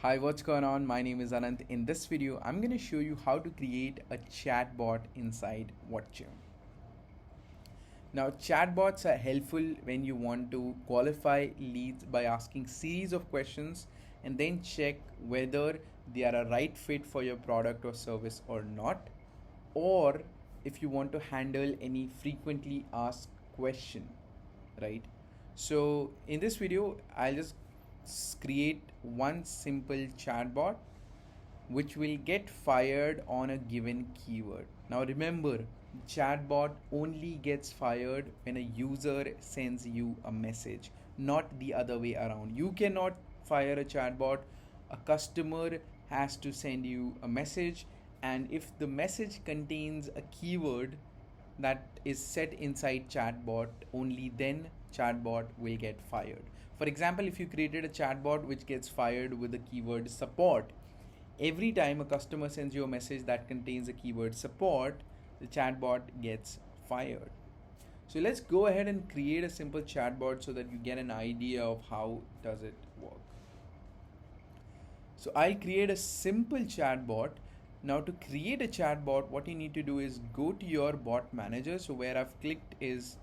Hi, what's going on? My name is Anant. In this video, I'm going to show you how to create a chatbot inside WhatChimp. Now, chatbots are helpful when you want to qualify leads by asking series of questions and then check whether they are a right fit for your product or service or not, or if you want to handle any frequently asked question, right? So in this video, I'll just create one simple chatbot which will get fired on a given keyword. Now remember, chatbot only gets fired when a user sends you a message, not the other way around. You cannot fire a chatbot. A customer has to send you a message, and if the message contains a keyword that is set inside chatbot, only then chatbot will get fired. For example, if you created a chatbot which gets fired with the keyword support, every time a customer sends you a message that contains a keyword support, the chatbot gets fired. So let's go ahead and create a simple chatbot so that you get an idea of how does it work. So I'll create a simple chatbot. Now to create a chatbot, what you need to do is go to your bot manager. So where I've clicked is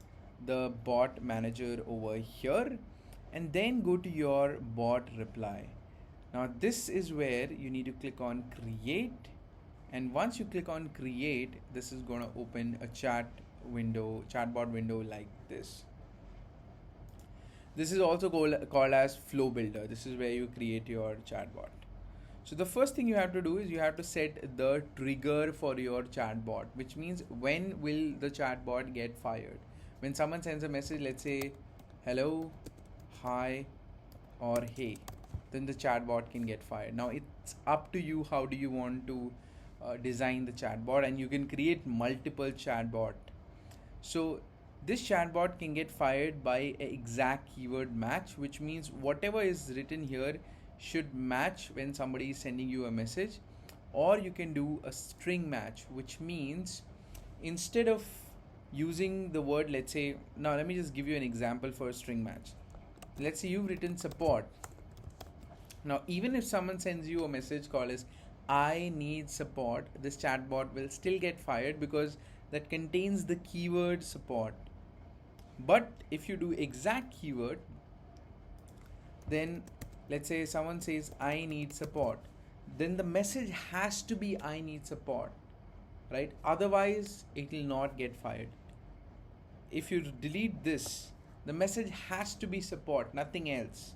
the bot manager over here, and then go to your bot reply. Now this is where you need to click on create, and once you click on create, this is going to open a chatbot window like this. This is also called as flow builder. This is where you create your chatbot. So the first thing you have to do is you have to set the trigger for your chatbot, which means when will the chatbot get fired. When someone sends a message, let's say hello, hi, or hey, then the chatbot can get fired. Now it's up to you how do you want to design the chatbot, and you can create multiple chatbot. So this chatbot can get fired by an exact keyword match, which means whatever is written here should match when somebody is sending you a message. Or you can do a string match, which means instead of using the word, let's say, now let me just give you an example for a string match. Let's say you've written support. Now even if someone sends you a message called as I need support, this chatbot will still get fired because that contains the keyword support. But if you do exact keyword, then let's say someone says I need support, then the message has to be I need support, right? Otherwise it will not get fired. If you delete this, the message has to be support, nothing else.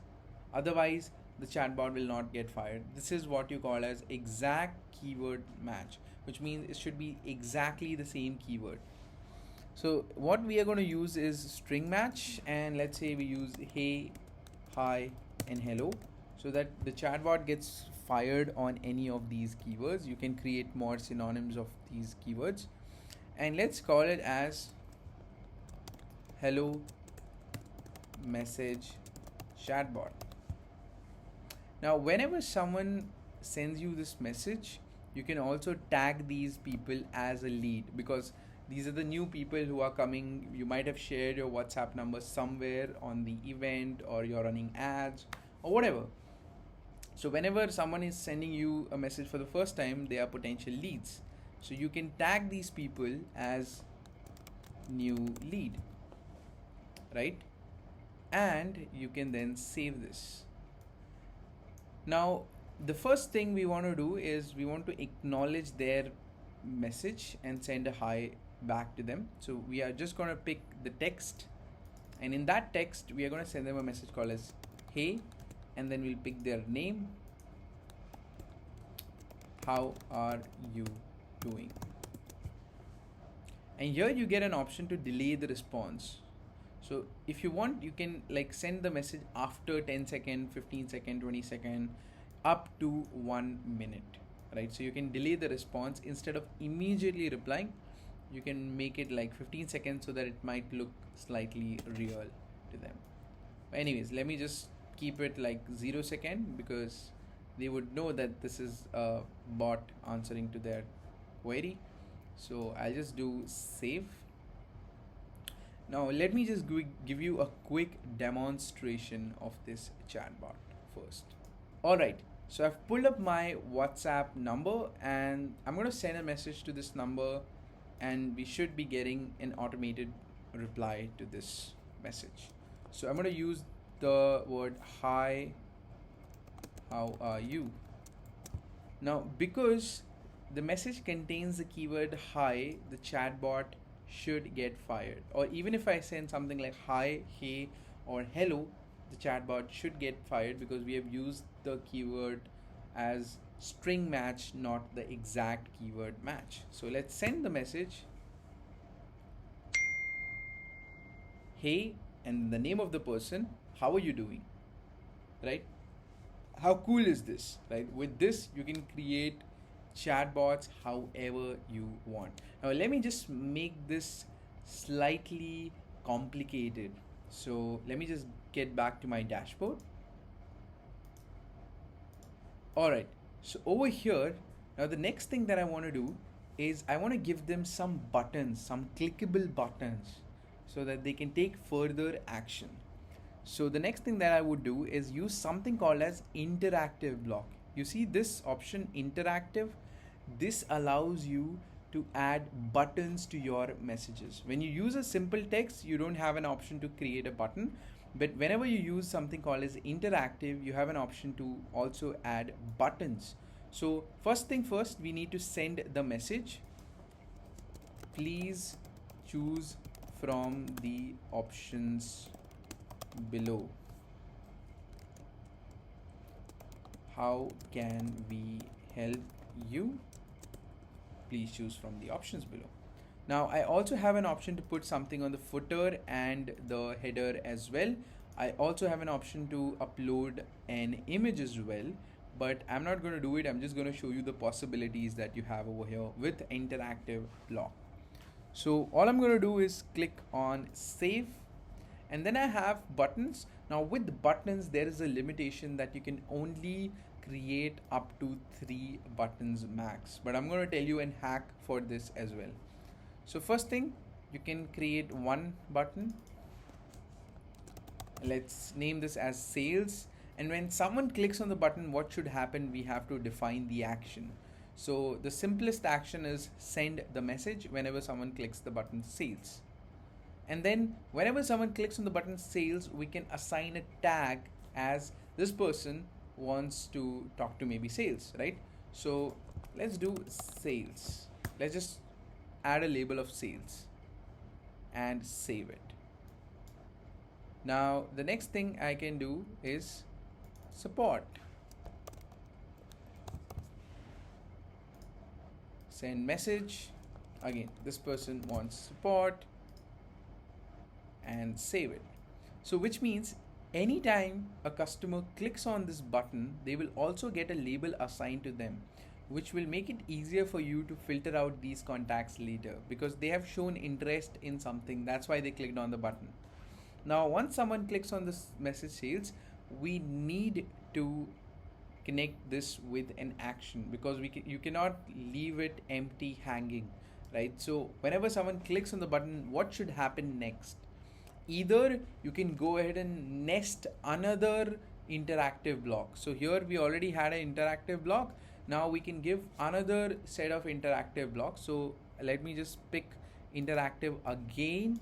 Otherwise the chatbot will not get fired. This is what you call as exact keyword match, which means it should be exactly the same keyword. So what we are going to use is string match, and let's say we use hey, hi, and hello, so that the chatbot gets fired on any of these keywords. You can create more synonyms of these keywords, and let's call it as hello message chatbot. Now whenever someone sends you this message, you can also tag these people as a lead, because these are the new people who are coming. You might have shared your WhatsApp number somewhere on the event, or you're running ads or whatever. So whenever someone is sending you a message for the first time, they are potential leads. So you can tag these people as new lead, right? And you can then save this. Now the first thing we want to do is we want to acknowledge their message and send a hi back to them. So we are just going to pick the text, and in that text we are going to send them a message called as hey, and then we'll pick their name. How are you doing? And here you get an option to delay the response. So if you want, you can like send the message after 10 second, 15 second, 20 second, up to 1 minute, right? So you can delay the response. Instead of immediately replying, you can make it like 15 seconds so that it might look slightly real to them. But anyways, let me just keep it like 0 second, because they would know that this is a bot answering to their query. So I'll just do save. Now let me just give you a quick demonstration of this chatbot first. Alright, So I've pulled up my WhatsApp number and I'm going to send a message to this number, and we should be getting an automated reply to this message. So I'm going to use the word hi, how are you? Now, because the message contains the keyword hi, the chatbot should get fired. Or even if I send something like hi, hey, or hello, the chatbot should get fired because we have used the keyword as string match, not the exact keyword match. So let's send the message, hey, and the name of the person, how are you doing? Right? How cool is this, right? With this you can create chatbots however you want. Now let me just make this slightly complicated. So let me just get back to my dashboard. All right, so over here, now the next thing that I want to do is I want to give them some buttons, some clickable buttons, so that they can take further action. So the next thing that I would do is use something called as interactive block. You see this option, interactive? This allows you to add buttons to your messages. When you use a simple text, you don't have an option to create a button. But whenever you use something called as interactive, you have an option to also add buttons. So first thing first, we need to send the message. Please choose from the options below. How can we help you? Please choose from the options below. Now I also have an option to put something on the footer and the header as well. I also have an option to upload an image as well, but I'm not going to do it. I'm just going to show you the possibilities that you have over here with interactive block. So all I'm going to do is click on save, and then I have buttons. Now with buttons, there is a limitation that you can only create up to 3 buttons max, but I'm going to tell you an hack for this as well. So first thing, you can create 1 button. Let's name this as sales, and when someone clicks on the button, what should happen? We have to define the action. So the simplest action is send the message whenever someone clicks the button sales. And then whenever someone clicks on the button sales, we can assign a tag as this person wants to talk to maybe sales, right? So let's do sales. Let's just add a label of sales and save it. Now the next thing I can do is support. Send message. Again, this person wants support, and save it. So which means anytime a customer clicks on this button, they will also get a label assigned to them, which will make it easier for you to filter out these contacts later because they have shown interest in something. That's why they clicked on the button. Now once someone clicks on this message sales, we need to connect this with an action because you cannot leave it empty hanging, right? So whenever someone clicks on the button, what should happen next? Either you can go ahead and nest another interactive block. So here we already had an interactive block. Now we can give another set of interactive blocks. So let me just pick interactive again,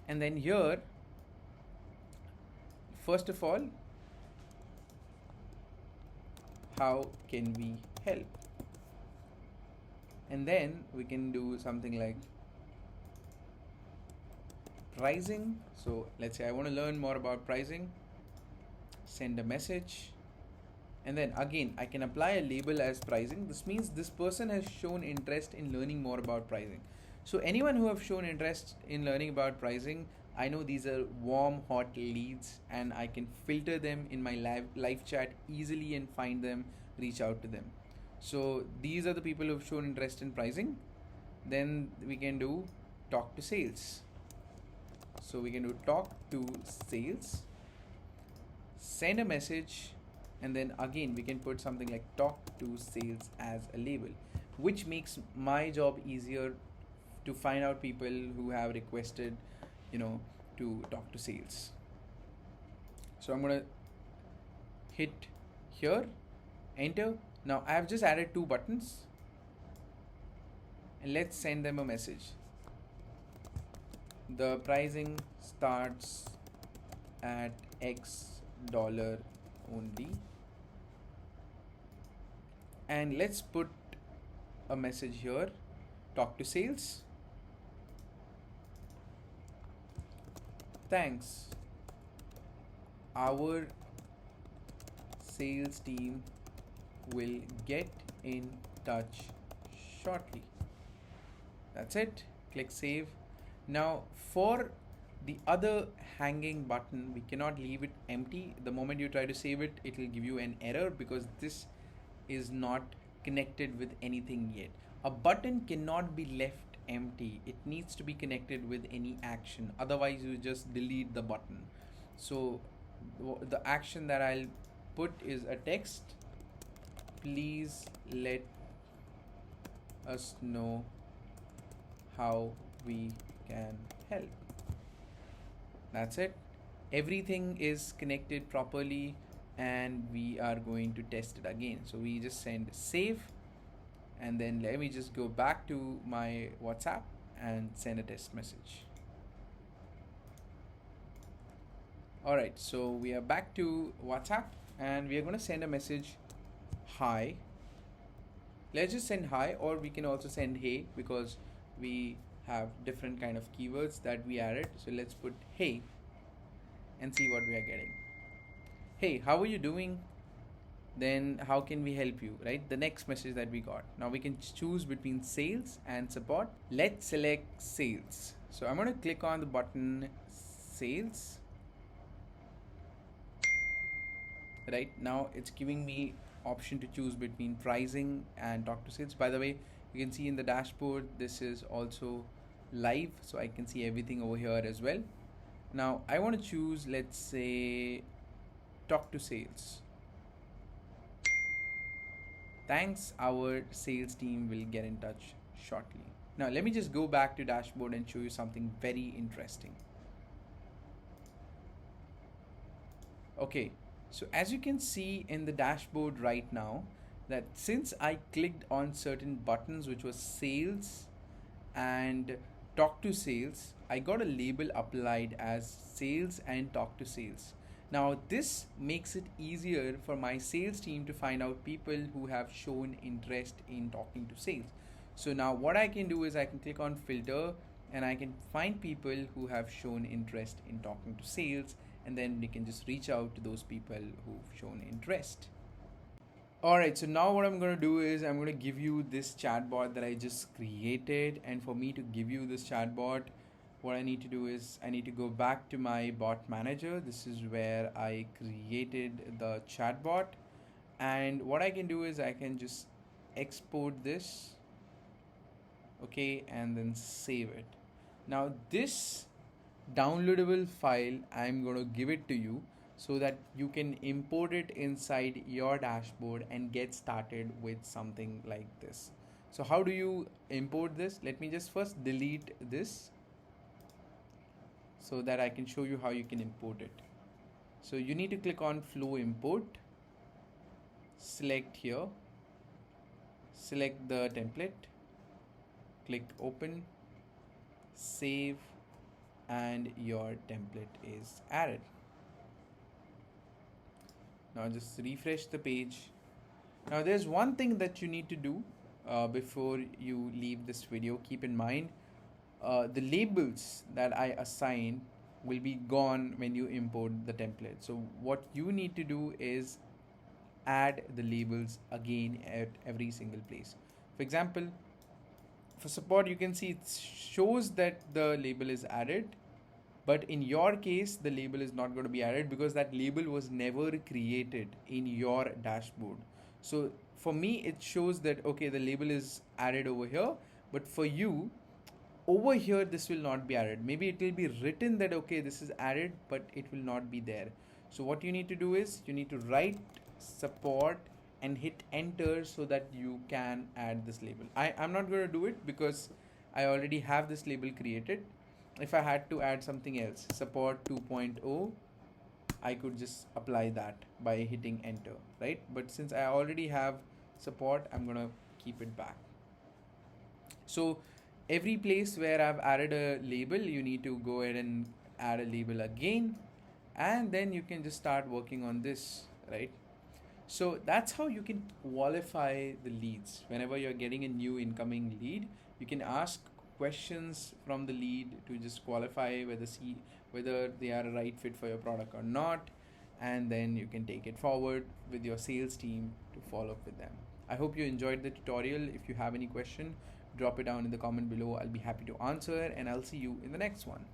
and then here, first of all, how can we help? And then we can do something like pricing. So let's say I want to learn more about pricing, send a message, and then again I can apply a label as pricing. This means this person has shown interest in learning more about pricing. So anyone who have shown interest in learning about pricing, I know these are warm hot leads, and I can filter them in my live chat easily and find them, reach out to them. So these are the people who have shown interest in pricing. Then we can do talk to sales. So we can do talk to sales, send a message, and then again we can put something like talk to sales as a label, which makes my job easier to find out people who have requested, to talk to sales. So I'm gonna hit here, enter. Now I have just added 2 buttons, and let's send them a message. The pricing starts at X dollar only, and let's put a message here, talk to sales. Thanks, our sales team will get in touch shortly. That's it. Click save. Now for the other hanging button, we cannot leave it empty. The moment you try to save it, it will give you an error because this is not connected with anything yet. A button cannot be left empty. It needs to be connected with any action. Otherwise you just delete the button. So the action that I'll put is a text. Please let us know how we can help. That's it. Everything is connected properly, and we are going to test it again. So we just send save, and then let me just go back to my WhatsApp and send a test message. Alright, so we are back to WhatsApp, and we are going to send a message, hi. Let's just send hi, or we can also send hey, because we have different kind of keywords that we added. So let's put hey and see what we are getting. Hey, how are you doing? Then how can we help you, right? The next message that we got. Now we can choose between sales and support. Let's select sales. So I'm going to click on the button sales. Right now it's giving me option to choose between pricing and talk to sales. By the way, you can see in the dashboard this is also live, so I can see everything over here as well. Now I want to choose, let's say, talk to sales. Thanks, our sales team will get in touch shortly. Now let me just go back to dashboard and show you something very interesting. Okay, so as you can see in the dashboard right now, that since I clicked on certain buttons which was sales and talk to sales, I got a label applied as sales and talk to sales. Now this makes it easier for my sales team to find out people who have shown interest in talking to sales. So now what I can do is I can click on filter, and I can find people who have shown interest in talking to sales, and then we can just reach out to those people who've shown interest. Alright, so now what I'm going to do is I'm going to give you this chatbot that I just created, and for me to give you this chatbot, what I need to do is I need to go back to my bot manager. This is where I created the chatbot, and what I can do is I can just export this, okay, and then save it. Now this downloadable file, I'm going to give it to you so that you can import it inside your dashboard and get started with something like this. So how do you import this? Let me just first delete this so that I can show you how you can import it. So you need to click on flow import, select here, select the template, click open, save, and your template is added. Now just refresh the page. Now there's one thing that you need to do before you leave this video. Keep in mind, the labels that I assign will be gone when you import the template. So what you need to do is add the labels again at every single place. For example, for support, you can see it shows that the label is added, but in your case the label is not going to be added because that label was never created in your dashboard. So for me it shows that okay, the label is added over here, but for you over here this will not be added. Maybe it will be written that okay, this is added, but it will not be there. So what you need to do is you need to write support and hit enter so that you can add this label. I'm not going to do it because I already have this label created. If I had to add something else, support 2.0, I could just apply that by hitting enter, right? But since I already have support, I'm gonna keep it back. So every place where I've added a label, you need to go ahead and add a label again, and then you can just start working on this, right? So that's how you can qualify the leads. Whenever you're getting a new incoming lead, you can ask questions from the lead to just qualify whether they are a right fit for your product or not, and then you can take it forward with your sales team to follow up with them. I hope you enjoyed the tutorial. If you have any question, drop it down in the comment below. I'll be happy to answer, and I'll see you in the next one.